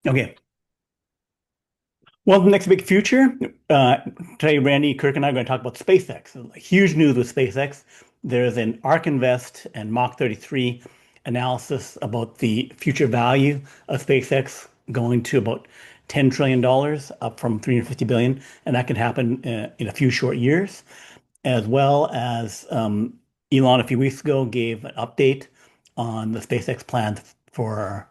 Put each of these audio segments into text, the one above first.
Okay. Well, the next big future. Today, Randy, Kirk, and I are going to talk about SpaceX. Huge news with SpaceX. There's an ARK Invest and Mach 33 analysis about the future value of SpaceX going to about $10 trillion, up from 350 billion, and that can happen in a few short years. As well as Elon a few weeks ago gave an update on the SpaceX plans for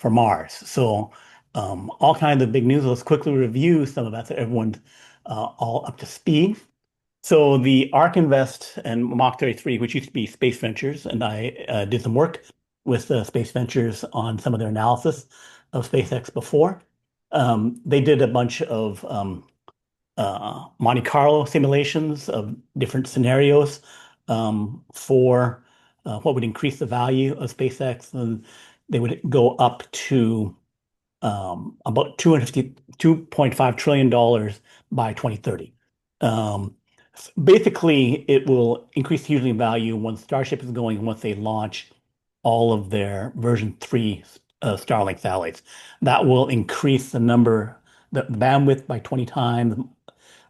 Mars. So all kinds of big news. Let's quickly review some of that so everyone's all up to speed. So the ARK Invest and Mach 33, which used to be Space Ventures, and I did some work with Space Ventures on some of their analysis of SpaceX before. They did a bunch of Monte Carlo simulations of different scenarios for what would increase the value of SpaceX, and they would go up to about $2.5 trillion by 2030. Basically, it will increase hugely in value once Starship is going, once they launch all of their version 3 Starlink satellites. That will increase the bandwidth by 20 times,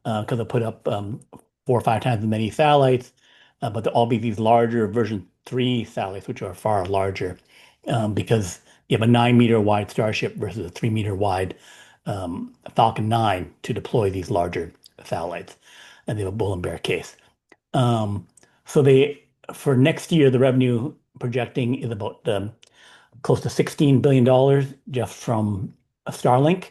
because they'll put up 4 or 5 times as many satellites, but they'll all be these larger version 3 satellites, which are far larger, because you have a 9-meter wide Starship versus a 3-meter wide Falcon 9 to deploy these larger satellites, and they have a bull and bear case. So for next year, the revenue projecting is about close to $16 billion just from Starlink.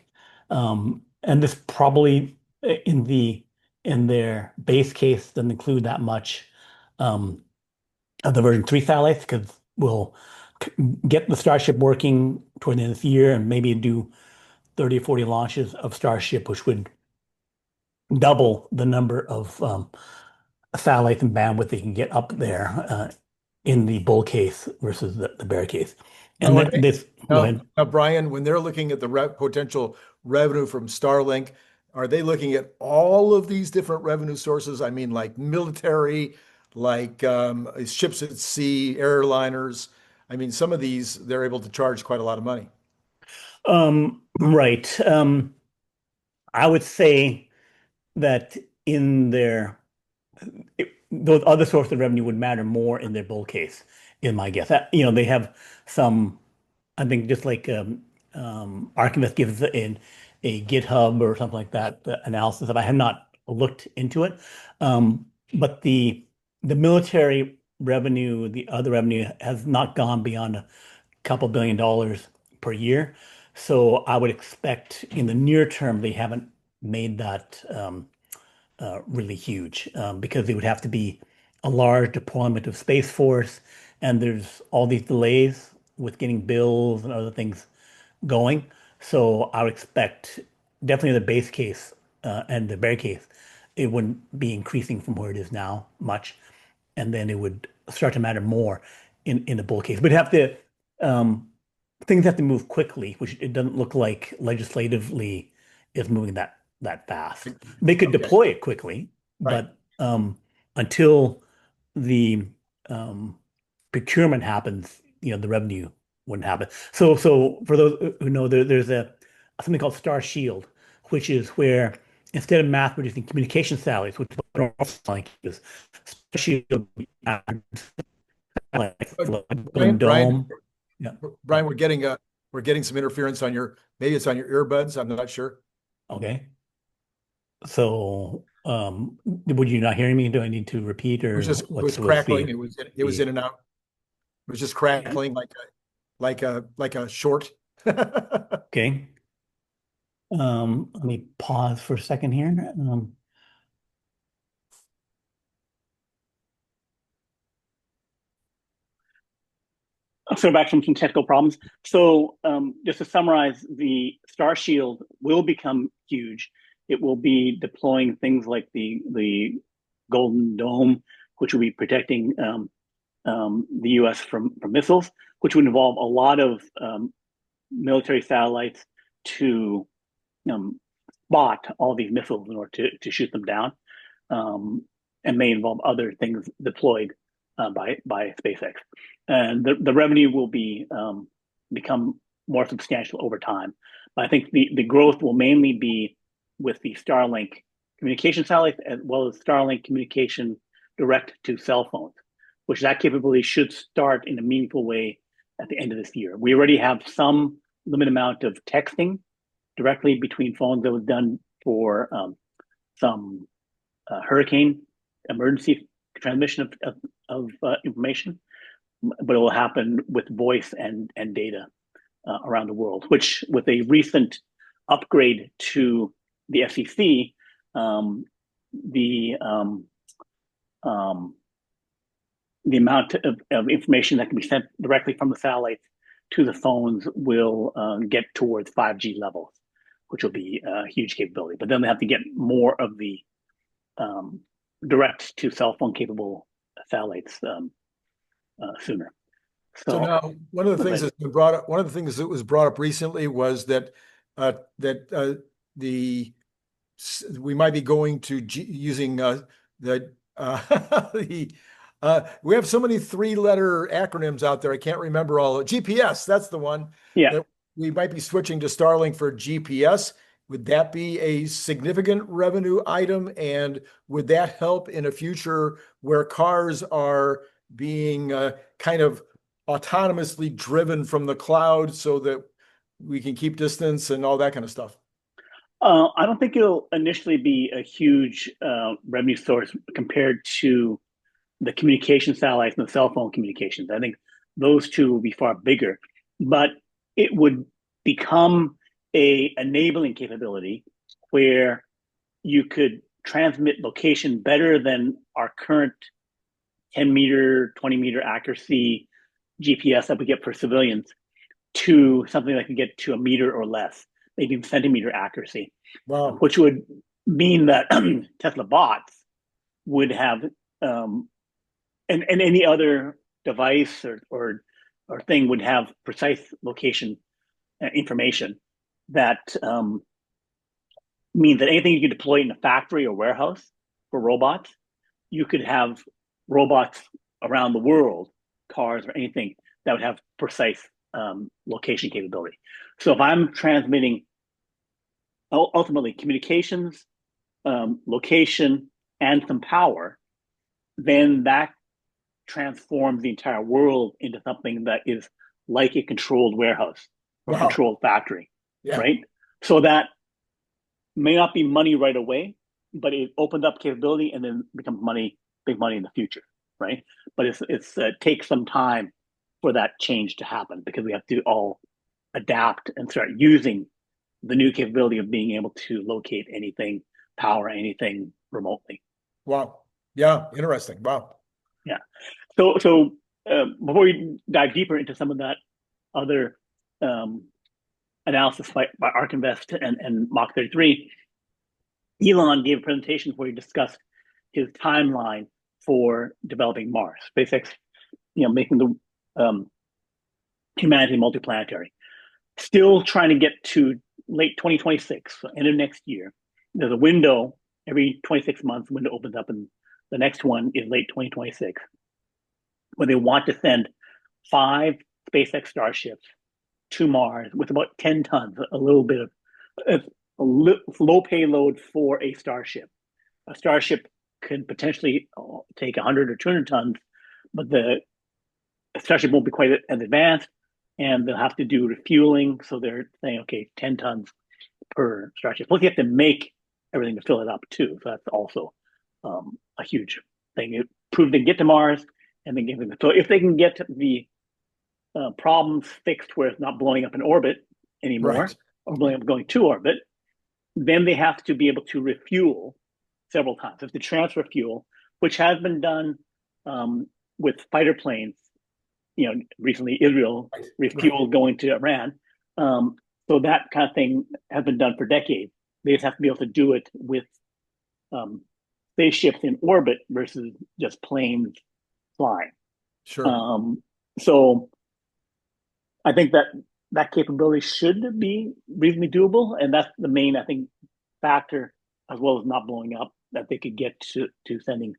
And this probably in their base case doesn't include that much of the version 3 satellites, because we'll get the Starship working toward the end of the year and maybe do 30 or 40 launches of Starship, which would double the number of satellites and bandwidth they can get up there in the bull case versus the bear case. And Now, then this, go ahead. Brian, when they're looking at the potential revenue from Starlink, are they looking at all of these different revenue sources? I mean, like military, like ships at sea, airliners. I mean, some of these they're able to charge quite a lot of money. Right. I would say that in those other sources of revenue would matter more in their bull case, in my guess. They have some, I think, just like Archivist gives a GitHub or something like that analysis of. I have not looked into it, but the military revenue, the other revenue, has not gone beyond a couple $1 billion per year. So I would expect in the near term they haven't made that really huge, because it would have to be a large deployment of Space Force, and there's all these delays with getting bills and other things going. So I would expect definitely the base case and the bear case, it wouldn't be increasing from where it is now much, and then it would start to matter more in the bull case. But um, things have to move quickly, which it doesn't look like legislatively is moving that fast. They could Okay, deploy it quickly, right. but until the procurement happens, the revenue wouldn't happen. So for those who know, there's something called Starshield, which is where instead of mass producing communication satellites, which is what Starlink is, Starshield like Golden Brian, Dome. Yeah. Brian, we're getting some interference on maybe it's on your earbuds. I'm not sure. Okay. So, would you not hearing me? Do I need to repeat, It was or just it what's was what's crackling. the It was the in and out. It was just yeah. crackling like a short. Okay. Let me pause for a second here. So back from some technical problems. So just to summarize, the Starshield will become huge. It will be deploying things like the Golden Dome, which will be protecting the U.S. from missiles, which would involve a lot of military satellites to um, spot all these missiles in order to shoot them down, um, and may involve other things deployed by SpaceX. And the revenue will become more substantial over time. I think the growth will mainly be with the Starlink communication satellites as well as Starlink communication direct to cell phones, which that capability should start in a meaningful way at the end of this year. We already have some limited amount of texting directly between phones that was done for some hurricane emergency transmission of information, but it will happen with voice and data around the world, which with a recent upgrade to the FCC, the the amount of information that can be sent directly from the satellites to the phones will get towards 5G levels, which will be a huge capability. But then they have to get more of the direct to cell phone capable satellites sooner. So So now, one of the things that's been brought up, one of the things that was brought up recently was that the we might be going to using the the we have so many three-letter acronyms out there. I can't remember all. GPS, that's the one. yeah, That we might be switching to Starlink for GPS. Would that be a significant revenue item? And would that help in a future where cars are being kind of autonomously driven from the cloud so that we can keep distance and all that kind of stuff? I don't think it'll initially be a huge revenue source compared to the communication satellites and the cell phone communications. I think those two will be far bigger, but it would become a enabling capability where you could transmit location better than our current 10-meter, 20-meter accuracy GPS that we get for civilians to something that can get to a meter or less, maybe centimeter accuracy, Wow. which would mean that Tesla bots would have and any other device or thing would have precise location information that means that anything you could deploy in a factory or warehouse for robots, you could have robots around the world, cars or anything that would have precise location capability. So if I'm transmitting ultimately communications, location, and some power, then that transforms the entire world into something that is like a controlled warehouse or Wow. controlled factory, Yeah. right? So that may not be money right away, but it opens up capability and then becomes money, big money in the future, right? But it's takes some time for that change to happen because we have to all adapt and start using the new capability of being able to locate anything, power anything remotely. Wow. Yeah. Interesting. Wow. Yeah. So before we dive deeper into some of that other analysis by ARK Invest and Mach 33, Elon gave a presentation where he discussed his timeline for developing Mars. SpaceX, making the humanity multiplanetary. Still trying to get to late 2026, so end of next year. There's a window every 26 months. Window opens up, and the next one is late 2026, where they want to send 5 SpaceX Starships to Mars with about 10 tons, a little bit of low payload for a Starship. A Starship could potentially take 100 or 200 tons, but the Starship won't be quite as advanced, and they'll have to do refueling. So they're saying, okay, 10 tons per Starship. Plus, you have to make everything to fill it up too. So that's also a huge thing. It proved they can get to Mars, and then so if they can get the problems fixed where it's not blowing up in orbit anymore, Right. or blowing up going to orbit, then they have to be able to refuel several times. They have to transfer fuel, which has been done with fighter planes. Recently Israel refueled going to Iran. So that kind of thing has been done for decades. They just have to be able to do it with spaceships in orbit versus just planes flying. Sure. So I think that capability should be reasonably doable, and that's the main, I think, factor, as well as not blowing up, that they could get to sending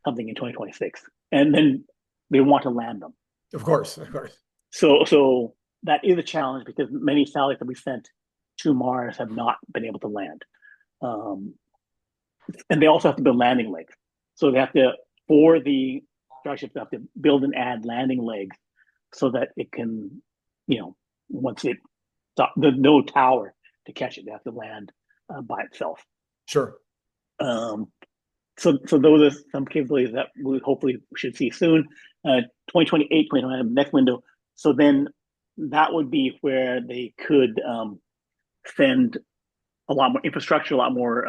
something in 2026, and then they want to land them. Of course. Of course. So that is a challenge because many satellites that we sent to Mars have not been able to land. Um, and they also have to build landing legs. So they have to, for the Starships, they have to build and add landing legs so that it can, you know, once it, there's no tower to catch it, they have to land by itself. Sure. Um, so those are some capabilities that we hopefully should see soon. 2028, 2029, next window. So then that would be where they could send a lot more infrastructure, a lot more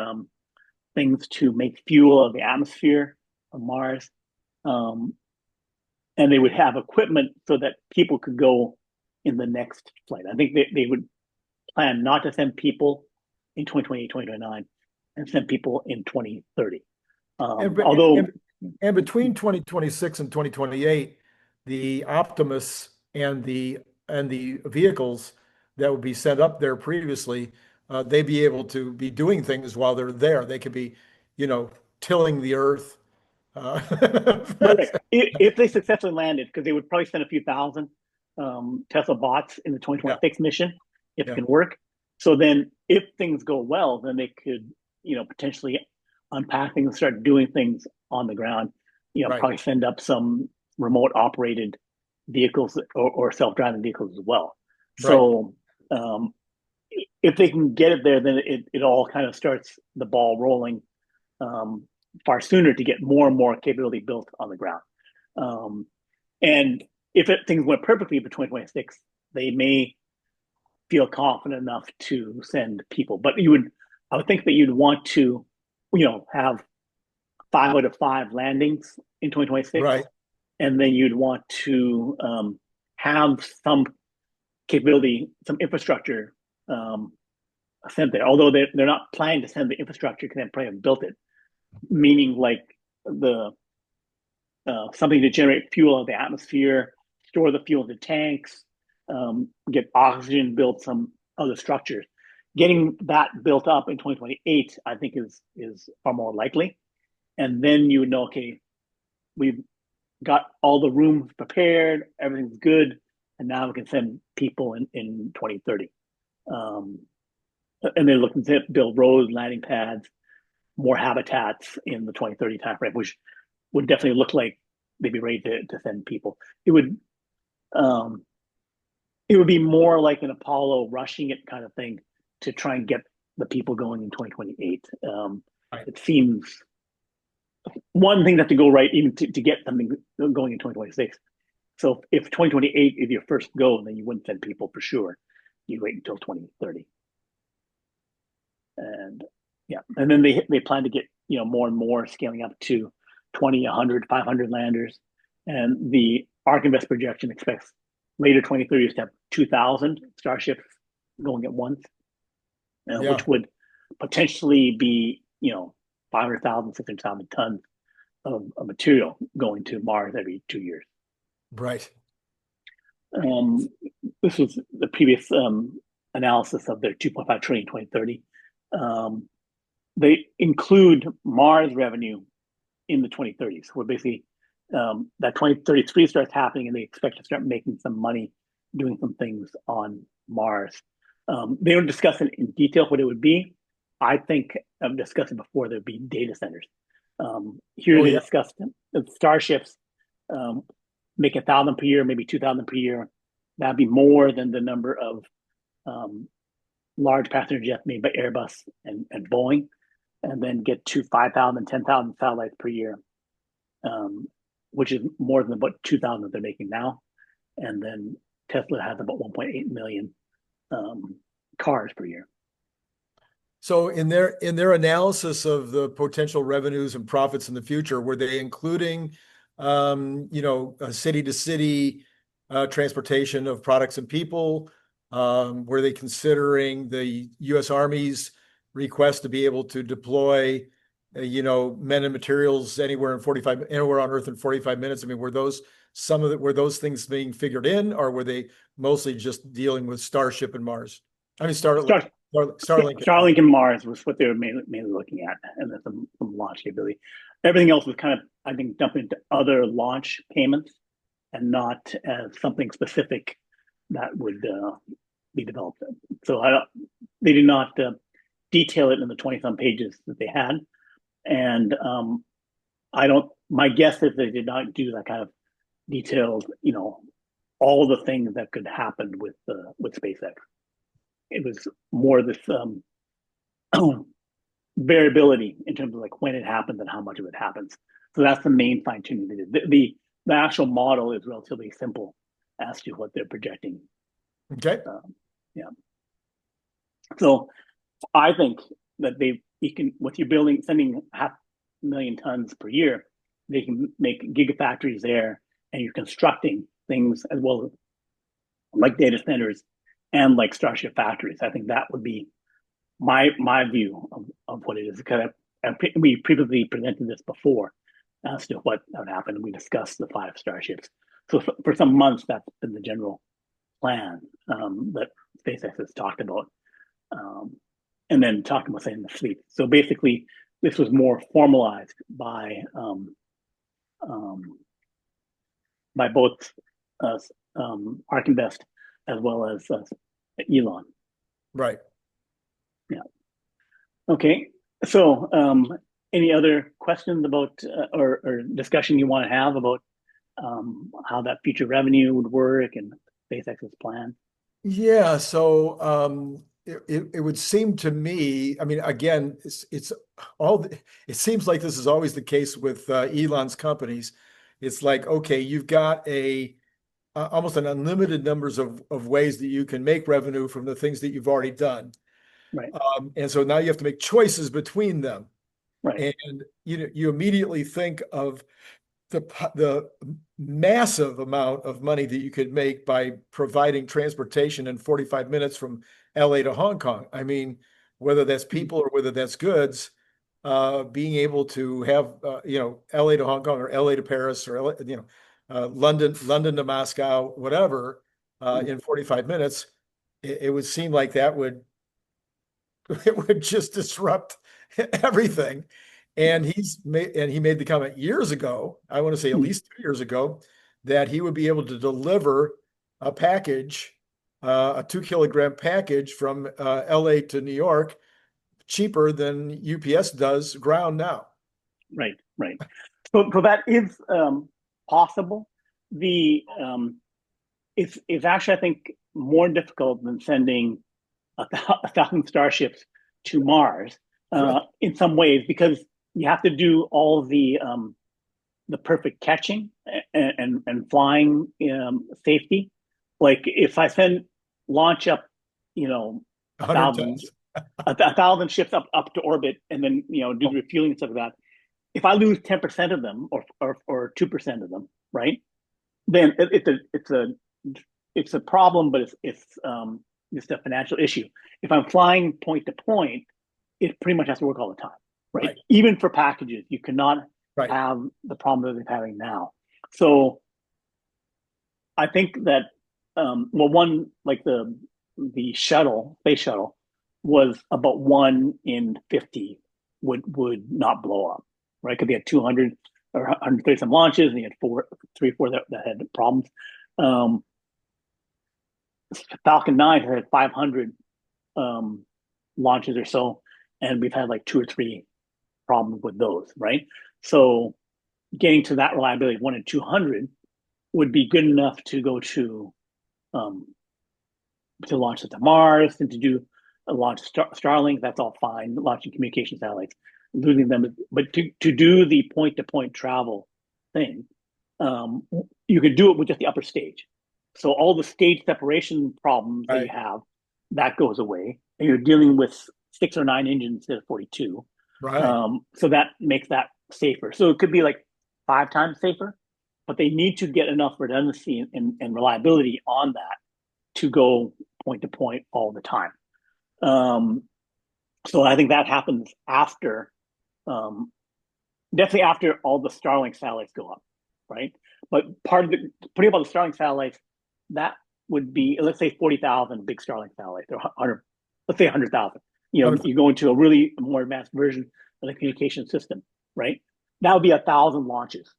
things to make fuel of the atmosphere of Mars. Um, and they would have equipment so that people could go in the next flight. I think they would plan not to send people in 2028, 2029, and send people in 2030. And, Although, and between 2026 and 2028, the Optimus and the vehicles that would be sent up there previously, they'd be able to be doing things while they're there. They could be, you know, tilling the earth. Uh, right, if they successfully landed, because they would probably send a few thousand Tesla bots in the yeah, 2026 mission if it yeah, can work. So then, if things go well, then they could, you know, potentially unpack things and start doing things on the ground. You know, right, probably send up some remote operated vehicles or self driving vehicles as well. right. So if they can get it there, then it all kind of starts the ball rolling um, far sooner to get more and more capability built on the ground. Um, and if things went perfectly for 2026, they may feel confident enough to send people. But I would think that you'd want to, you know, have 5 out of 5 landings in 2026, Right. and then you'd want to have some capability, some infrastructure sent there. Although they're not planning to send the infrastructure because they probably have built it, meaning like the something to generate fuel out of the atmosphere, store the fuel in the tanks, get oxygen, build some other structures. Getting that built up in 2028, I think, is far more likely. And then you would know, okay, we've got all the rooms prepared, everything's good, and now we can send people in 2030. Um, and they're looking to build roads, landing pads, more habitats in the 2030 timeframe, which would definitely look like they'd be ready to send people. Um, it would be more like an Apollo rushing it kind of thing to try and get the people going in 2028. Right. It seems one thing that to go right even to get something going in 2026. So if 2028 is your first go, then you wouldn't send people for sure. You wait until 2030. And yeah, and then they plan to get, you know, more and more, scaling up to 20, 100, 500 landers. And the ARK Invest projection expects later 2030s to have 2,000 starships going at once, Yeah. which would potentially be, you know, 500,000, 600,000 tons of material going to Mars every 2 years. Right. Um, this was the previous analysis of their 2.5 trillion 2030. Um, they include Mars revenue in the 2030s, where basically that 2033 starts happening and they expect to start making some money doing some things on Mars. They don't discuss it in detail what it would be. I think I've discussed it before, there'd be data centers. Here Oh they yeah. discussed the starships um, make 1,000 per year, maybe 2,000 per year. That'd be more than the number of um, large passenger jets made by Airbus and Boeing, and then get to 5,000, 10,000 satellites per year, um, which is more than about 2,000 that they're making now. And then Tesla has about 1.8 million cars per year. So in their analysis of the potential revenues and profits in the future, were they including, city to city transportation of products and people? Were they considering the U.S. Army's request to be able to deploy, men and materials anywhere on Earth in 45 minutes? I mean, were those things being figured in, or were they mostly just dealing with Starship and Mars? I mean, Star, yeah, Starlink. Starlink and Mars was what they were mainly looking at, and then some launch capability. Everything else was kind of, I think, dumped into other launch payments and not as something specific that would be developed. So they did not detail it in the 20-some pages that they had. And I don't, my guess is they did not do that kind of detailed, all the things that could happen with SpaceX. It was more this variability in terms of like when it happens and how much of it happens. So that's the main fine tuning they did. The actual model is relatively simple as to what they're projecting. Okay. Yeah. So I think that what you're building, sending 500,000 tons per year, they can make gigafactories there, and you're constructing things as well, like data centers and like Starship factories. I think that would be my view of what it is. Because we previously presented this before as to what would happen. We discussed the 5 starships. So for some months, that's been the general plan that SpaceX has talked about. And then talking about saying the fleet. So basically, this was more formalized by both ARK Invest as well as Elon. Right. Yeah. Okay. So, any other questions about or discussion you want to have about how that future revenue would work and SpaceX's plan? Yeah. So it would seem to me, I mean, again, it seems like this is always the case with Elon's companies. It's like, okay, you've got almost an unlimited numbers of ways that you can make revenue from the things that you've already done. Right. And so now you have to make choices between them. Right. And you immediately think of the massive amount of money that you could make by providing transportation in 45 minutes from LA to Hong Kong. I mean, whether that's people or whether that's goods, being able to have LA to Hong Kong or LA to Paris or London to Moscow, whatever, in 45 minutes, it would seem like that would just disrupt everything. And he made the comment years ago, I want to say at least 2 years ago, that he would be able to deliver a package, a 2-kilogram package from LA to New York cheaper than UPS does ground now. Right. So that is possible. It's actually, I think, more difficult than sending 1,000 starships to Mars in some ways, because you have to do all the perfect catching and flying safety. Like if I launch up, 1,000 1,000 ships up to orbit, and then do the refueling and stuff like that. If I lose 10% of them or 2% of them, right? Then it's a problem, but it's just a financial issue. If I'm flying point to point, it pretty much has to work all the time, right? Even for packages, you cannot have the problem that they're having now. So I think that one, like the space shuttle was about 1 in 50 would not blow up, right? Because they had 200 or 130 some launches, and they had 3 or 4 that had problems. Falcon 9 had 500 launches or so, and we've had like 2 or 3 problems with those, right? So getting to that reliability of 1 in 200 would be good enough to go to launch it to Mars and to do a launch Starlink. That's all fine. Launching communication satellites, losing them, but to do the point-to-point travel thing, you could do it with just the upper stage. So all the stage separation problems that you have, that goes away, and you're dealing with 6 or 9 engines instead of 42. Right. So that makes that safer. So it could be like 5 times safer, but they need to get enough redundancy and reliability on that to go point to point all the time. So I think that happens after, definitely after all the Starlink satellites go up, right? But part of putting up all the Starlink satellites, that would be, let's say 40,000 big Starlink satellites, or 100, let's say 100,000. You go into a really more advanced version of the communication system, right? That would be 1,000 launches,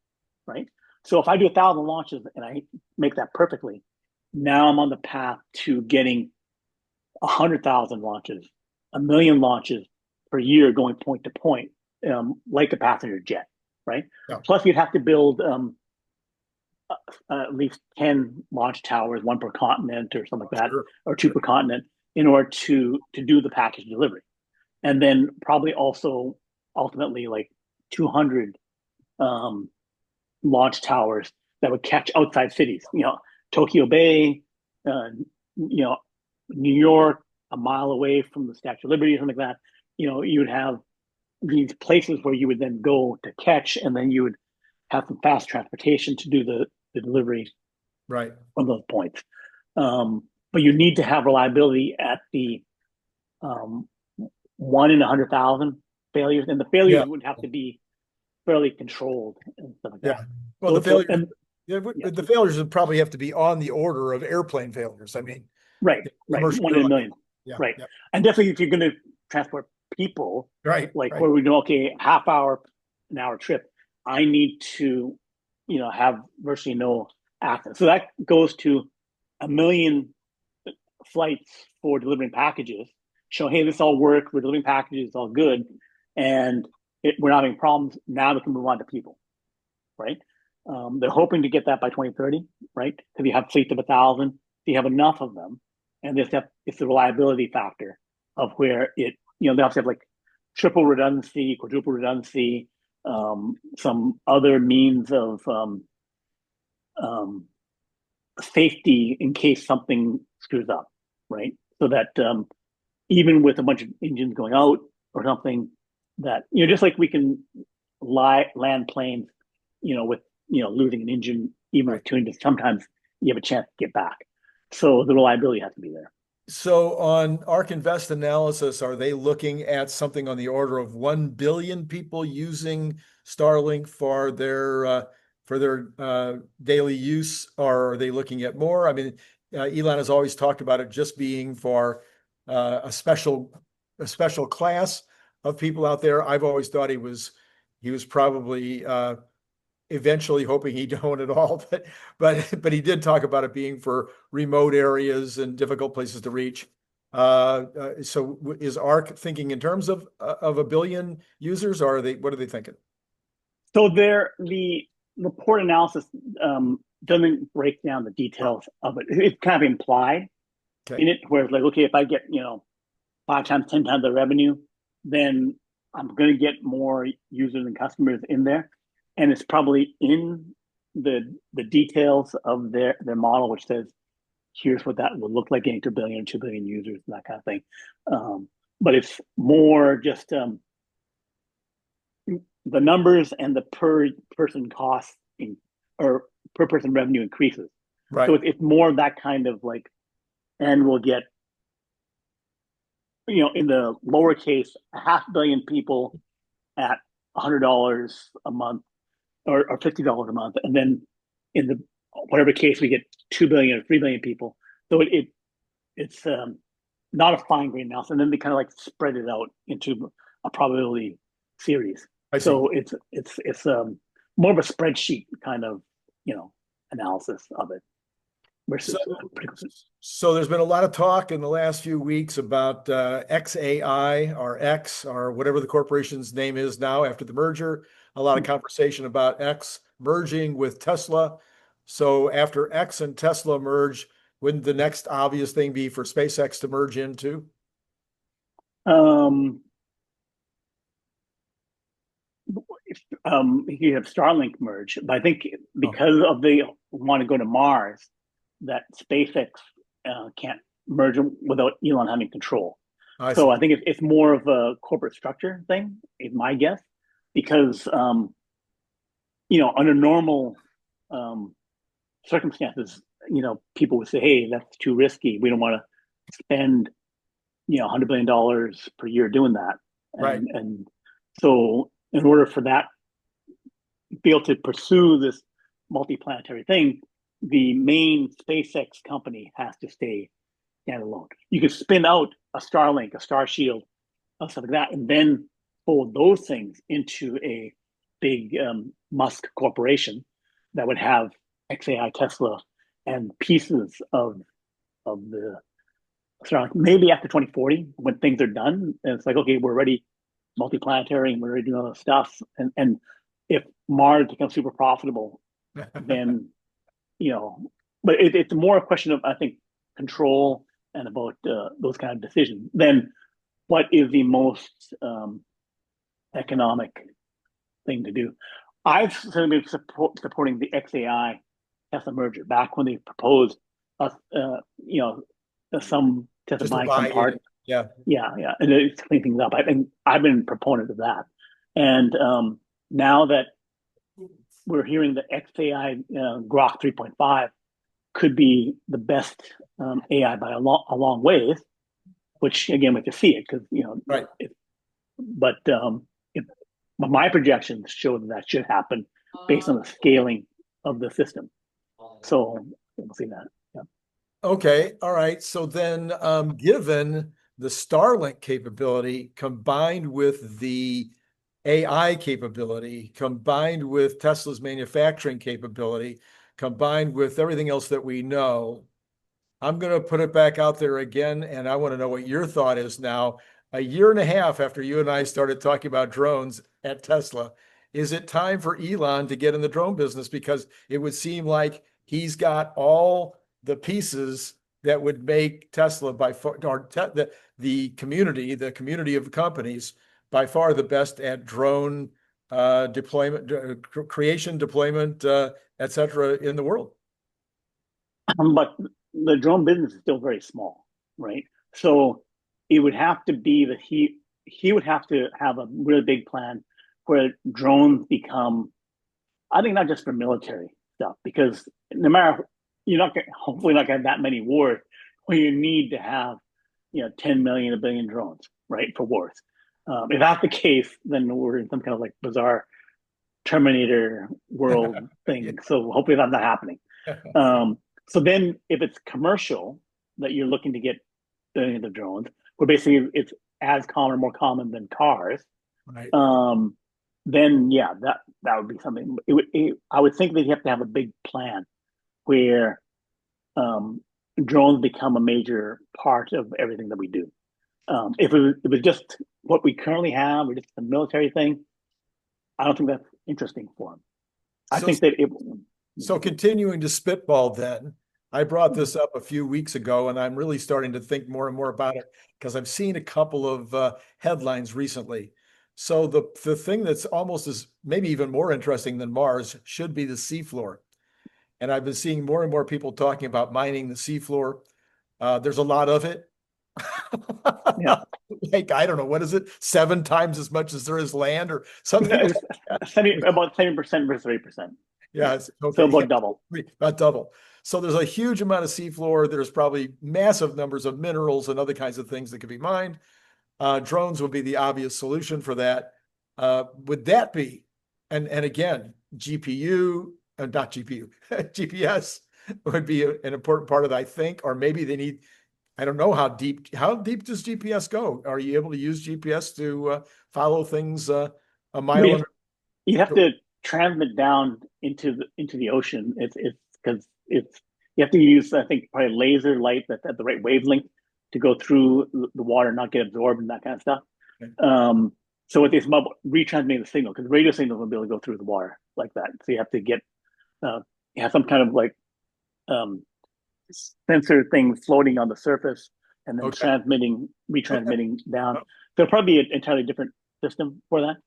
right? So if I do 1,000 launches and I make that perfectly, now I'm on the path to getting 100,000 launches, 1 million launches per year going point to point, like a passenger jet, right? Yeah, Plus, you'd have to build at least 10 launch towers, one per continent or something like that, sure, or two sure. per continent, in order to do the package delivery. And then probably also ultimately like 200 um, launch towers that would catch outside cities. Tokyo Bay, you know, New York, a mile away from the Statue of Liberty, or something like that. You would have these places where you would then go to catch, and then you would have some fast transportation to do the delivery Right. from those points. But you need to have reliability at the um, 1 in 100,000 failures, and the failures Yeah. would have to be fairly controlled and stuff like Yeah. that. Well, the So failures, and yeah, yeah, the failures would probably have to be on the order of airplane failures. I mean, right, commercial 1 in 1 million, airlines. Yeah. right, Yeah. and definitely if you're going to transport people, Right. like Right. where we know, okay, half hour, an hour trip, I need to, have virtually no accident. So that goes to 1 million flights for delivering packages, show, hey, this all worked, we're delivering packages, it's all good, and we're not having problems. Now we can move on to people, right? They're hoping to get that by 2030, right? Because you have fleets of 1,000, so you have enough of them, and it's the reliability factor of where they also have like triple redundancy, quadruple redundancy, some other means of um, safety in case something screws up, right? So that even with a bunch of engines going out or something, that just like we can land planes, with losing an engine, even Right. with two engines, sometimes you have a chance to get back. So the reliability has to be there. So on ARK Invest analysis, are they looking at something on the order of 1 billion people using Starlink for their daily use, or are they looking at more? I mean, Elon has always talked about it just being for a special class of people out there. I've always thought he was probably eventually hoping he don't at all, but he did talk about it being for remote areas and difficult places to reach. So is ARK thinking in terms of 1 billion users, or what are they thinking? So the report analysis doesn't break down the details of it. It's kind of implied Okay, in it, where it's like, okay, if I get 5 times, 10 times the revenue, then I'm going to get more users and customers in there, and it's probably in the details of their model, which says here's what that would look like getting to 1 billion, 2 billion users, and that kind of thing. But it's more just the numbers and the per person cost or per person revenue increases. So right. it's more that kind of like, and we'll get in the lowercase, 500,000,000 people at $100 a month, or $50 a month, and then in the whatever case we get 2 billion or 3 billion people. So it's not a fine grained analysis, and then they kind of like spread it out into a probability series. I see. So it's more of a spreadsheet kind of analysis of it So, versus pretty. so there's been a lot of talk in the last few weeks about XAI or X or whatever the corporation's name is now after the merger. A lot of conversation about X merging with Tesla. So after X and Tesla merge, wouldn't the next obvious thing be for SpaceX to merge into? Um, you have Starlink merge, but I think Oh, because of they want to go to Mars, that SpaceX can't merge without Elon having control. I So see. I think it's more of a corporate structure thing, is my guess, because under normal um, circumstances, people would say, "Hey, that's too risky. We don't want to spend $100 billion per year doing that." Right. And so, in order for that be able to pursue this multi-planetary thing, the main SpaceX company has to stay standalone. You can spin out a Starlink, a Starshield, stuff like that, and then fold those things into a big Musk corporation that would have XAI, Tesla, and pieces of the Starlink. Maybe after 2040, when things are done, and it's like, okay, we're already multiplanetary and we're already doing all this stuff. And if Mars becomes super profitable, then you know, but it's more a question of, I think, control and about those kind of decisions than what is the most economic thing to do. I've certainly been supporting the XAI Tesla merger back when they proposed us, some Tesla Just to buying some buy part. it. Yeah. Yeah, and it's clean things up. I've been a proponent of that, and now that we're hearing the XAI Grok 3.5 could be the best AI by a long ways, which again we have to see it because Right. but my projections show that should happen based on the scaling of the system. So we'll see that. Yeah. Okay. All right. So then, given the Starlink capability combined with the AI capability, combined with Tesla's manufacturing capability, combined with everything else that we know, I'm going to put it back out there again, and I want to know what your thought is now. A year and a half after you and I started talking about drones at Tesla, is it time for Elon to get in the drone business? Because it would seem like he's got all the pieces that would make Tesla by far, or the community of companies by far the best at drone deployment, creation, deployment, et cetera, in the world. But the drone business is still very small, right? So it would have to be that he would have to have a really big plan where drones become, I think, not just for military stuff, because no matter, hopefully not gonna have that many wars where you need to have 10 million, a billion drones, right, for wars. If that's the case, then we're in some kind of like bizarre Terminator world thing. Yeah. So hopefully that's not happening. So then if it's commercial that you're looking to get billions of drones, where basically it's as common or more common than cars, Right. then yeah, that would be something. I would think that you have to have a big plan where drones become a major part of everything that we do. If it was just what we currently have, or just a military thing, I don't think that's interesting for them. I So think that it. So continuing to spitball then, I brought this up a few weeks ago, and I'm really starting to think more and more about it because I've seen a couple of headlines recently. So the thing that's almost as maybe even more interesting than Mars should be the seafloor. And I've been seeing more and more people talking about mining the seafloor. There's a lot of it. Yeah. Like, I don't know, what is it? 7 times as much as there is land or something like that. About 70% versus 30%. Yeah. So Okay. about double. About double. So there's a huge amount of seafloor. There's probably massive numbers of minerals and other kinds of things that could be mined. Drones would be the obvious solution for that. Would that be, and again, GPU, not GPU, GPS would be an important part of it, I think, or maybe they need, I don't know how deep does GPS go? Are you able to use GPS to follow things a mile under? You have to transmit down into the ocean. It's because you have to use, I think, probably laser light that's at the right wavelength to go through the water, not get absorbed and that kind of stuff. Okay. So it's about retransmitting the signal, because radio signals will be able to go through the water like that. So you have to get you have some kind of like sensor thing floating on the surface and then Okay. retransmitting down. There'll probably be an entirely different system for that.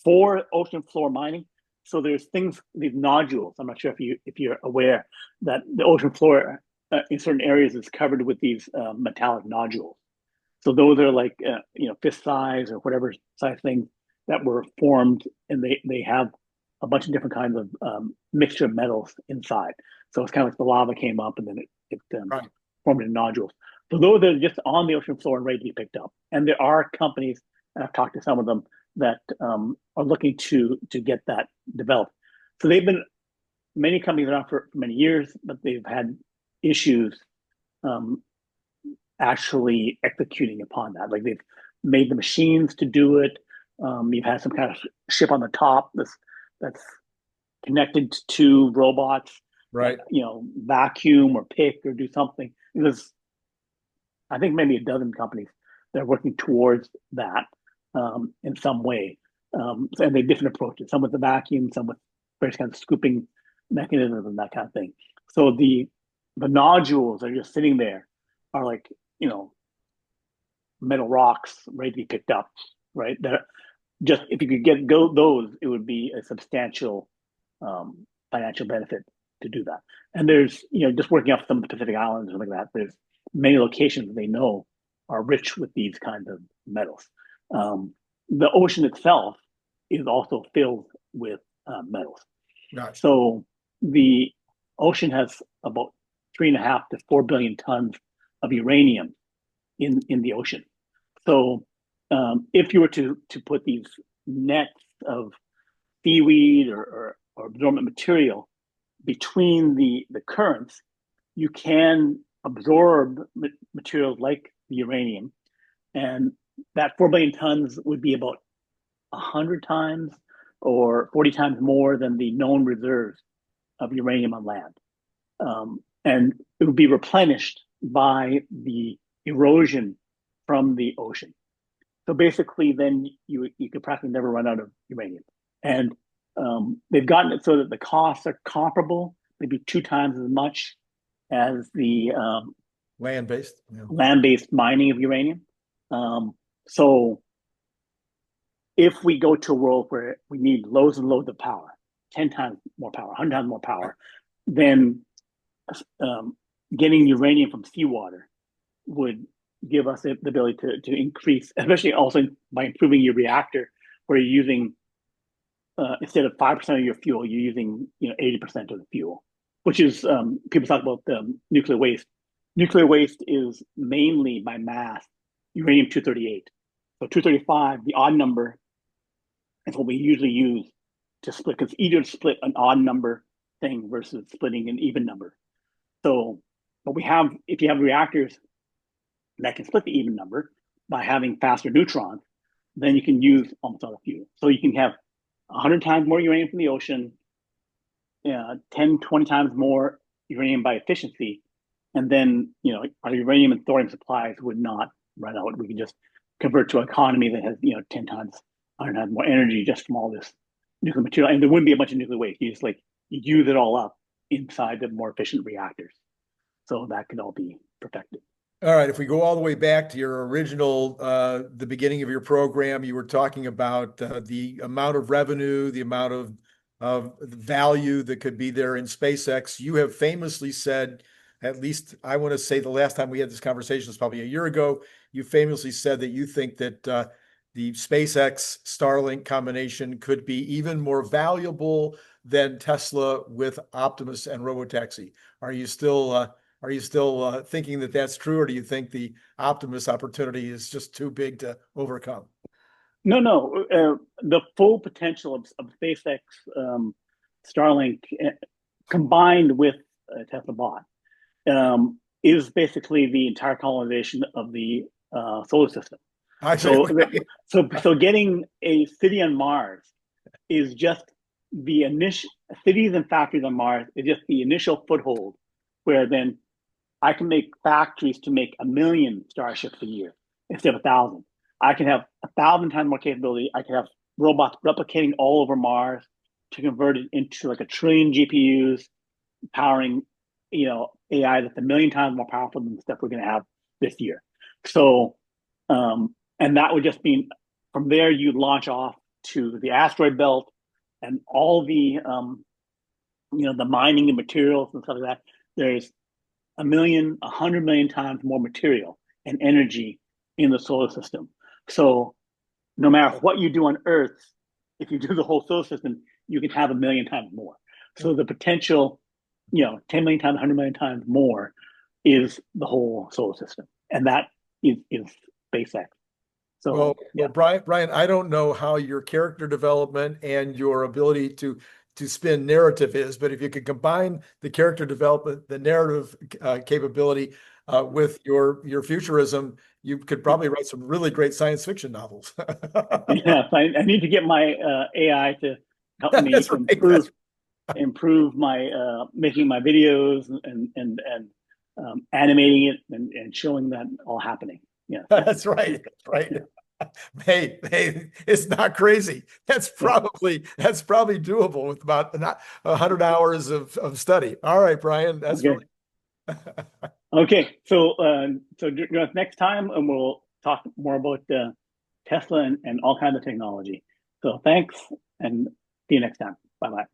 For ocean floor mining, so there's things, these nodules. I'm not sure if you're aware that the ocean floor in certain areas is covered with these metallic nodules. So those are like fist size or whatever size things that were formed, and they have a bunch of different kinds of mixture of metals inside. So it's kind of like the lava came up and then it Right. formed into nodules. So those are just on the ocean floor and ready to be picked up. And there are companies, and I've talked to some of them, that are looking to get that developed. So they've been, many companies around for many years, but they've had issues actually executing upon that. Like they've made the machines to do it. You've had some kind of ship on the top that's connected to robots Right. that, vacuum or pick or do something. Because I think maybe a dozen companies that are working towards that in some way. And they have different approaches, some with the vacuum, some with various kinds of scooping mechanisms and that kind of thing. So the nodules that are just sitting there are like, metal rocks ready to be picked up, right? That just if you could get those, it would be a substantial financial benefit to do that. And there's, just working off some of the Pacific Islands or like that, there's many locations they know are rich with these kinds of metals. The ocean itself is also filled with metals. Gotcha. So the ocean has about 3.5 to 4 billion tons of uranium in the ocean. So if you were to put these nets of seaweed or absorbent material between the currents, you can absorb materials like the uranium, and that 4 billion tons would be about 100 times or 40 times more than the known reserves of uranium on land. And it would be replenished by the erosion from the ocean. So basically, then you could practically never run out of uranium. And they've gotten it so that the costs are comparable, maybe 2 times as much as the land-based mining of uranium. So if we go to a world where we need loads and loads of power, 10 times more power, 100 times more power, then getting uranium from seawater would give us the ability to increase, especially also by improving your reactor, where you're using instead of 5% of your fuel, you're using 80% of the fuel, which is people talk about nuclear waste. Nuclear waste is mainly by mass uranium 238. So 235, the odd number, is what we usually use to split, because it's easier to split an odd number thing versus splitting an even number. So, but if you have reactors that can split the even number by having faster neutrons, then you can use almost all the fuel. So you can have 100 times more uranium from the ocean, 10, 20 times more uranium by efficiency. And then, our uranium and thorium supplies would not run out. We can just convert to an economy that has, 10 times, 100 times more energy just from all this nuclear material. And there wouldn't be a bunch of nuclear waste. You just you use it all up inside the more efficient reactors. So that could all be perfected. All right. If we go all the way back to your original, the beginning of your program, you were talking about the amount of revenue, the amount of value that could be there in SpaceX. You have famously said, at least I want to say the last time we had this conversation was probably a year ago, you famously said that you think that the SpaceX Starlink combination could be even more valuable than Tesla with Optimus and Robotaxi. Are you still thinking that that's true, or do you think the Optimus opportunity is just too big to overcome? No. The full potential of SpaceX Starlink combined with Tesla Bot is basically the entire colonization of the solar system. So getting a city on Mars is just the initial cities and factories on Mars is just the initial foothold, where then I can make factories to make 1 million starships a year instead of 1,000. I can have 1,000 times more capability. I can have robots replicating all over Mars to convert it into like 1 trillion GPUs, powering AI that's 1 million times more powerful than the stuff we're going to have this year. So, and that would just mean from there you launch off to the asteroid belt and all the the mining and materials and stuff like that. There's 100 million times more material and energy in the solar system. So no matter what you do on Earth, if you do the whole solar system, you can have 1 million times more. So the potential, 10 million times, 100 million times more is the whole solar system. And that is SpaceX. So, well, Brian, I don't know how your character development and your ability to spin narrative is, but if you could combine the character development, the narrative capability with your futurism, you could probably write some really great science fiction novels. Yeah, I need to get my AI to help me improve my making my videos and animating it and showing that all happening. Yeah, That's right. That's right. Yeah. Hey, it's not crazy. That's probably doable with about not 100 hours of study. All right, Brian, that's Okay. really Okay. So next time, and we'll talk more about Tesla and all kinds of technology. So thanks, and see you next time. Bye bye.